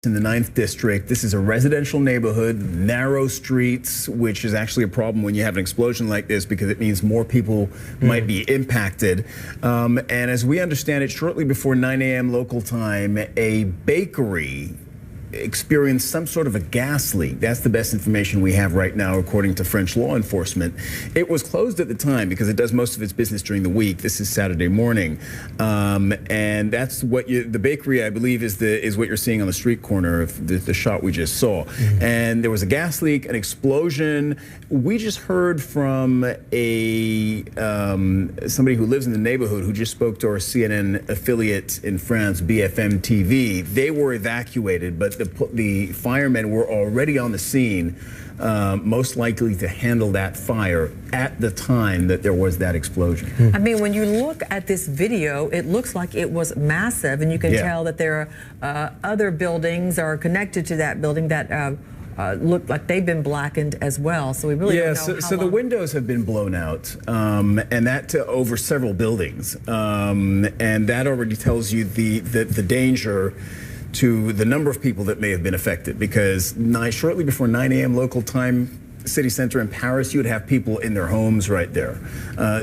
In the 9th District. This is a residential neighborhood, narrow streets, which is actually a problem when you have an explosion like this because it means more people might be impacted. And as we understand it, shortly before 9 a.m. local time, a bakery experienced some sort of a gas leak. That's the best information we have right now, according to French law enforcement. It was closed at the time because it does most of its business during the week. This is Saturday morning, and that's what the bakery, I believe, is what you're seeing on the street corner of the shot we just saw. And there was a gas leak, an explosion. We just heard from a somebody who lives in the neighborhood who just spoke to our CNN affiliate in France, BFM TV. They were evacuated, but the firemen were already on the scene, most likely to handle that fire at the time that there was that explosion. I mean, when you look at this video, it looks like it was massive, and you can tell that there are other buildings are connected to that building that look like they've been blackened as well. So we really don't know how so the windows have been blown out, and that over several buildings, and that already tells you the danger to the number of people that may have been affected, because shortly before 9 a.m. local time, city center in Paris, you would have people in their homes right there.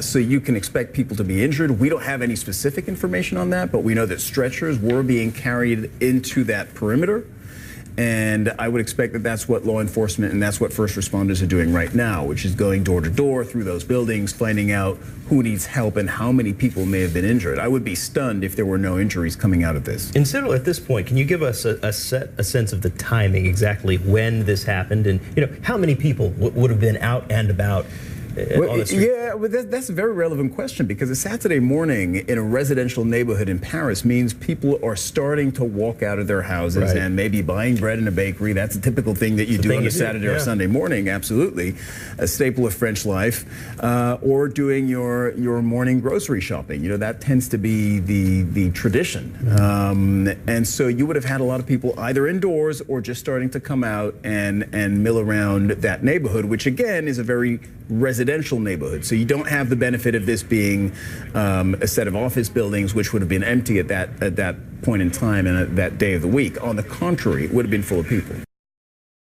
So you can expect people to be injured. We don't have any specific information on that, but we know that stretchers were being carried into that perimeter. And I would expect that that's what law enforcement and that's what first responders are doing right now, which is going door to door through those buildings, finding out who needs help and how many people may have been injured. I would be stunned if there were no injuries coming out of this. And Cyril, at this point, can you give us a sense of the timing, exactly when this happened, and how many people would have been out and about? That's a very relevant question, because a Saturday morning in a residential neighborhood in Paris means people are starting to walk out of their houses and maybe buying bread in a bakery. That's a typical thing that you do on a Saturday or Sunday morning, absolutely. A staple of French life. Or doing your morning grocery shopping. That tends to be the tradition. And so you would have had a lot of people either indoors or just starting to come out and mill around that neighborhood, which again is a very residential neighborhood. So you don't have the benefit of this being a set of office buildings, which would have been empty at that point in time and at that day of the week. On the contrary, it would have been full of people.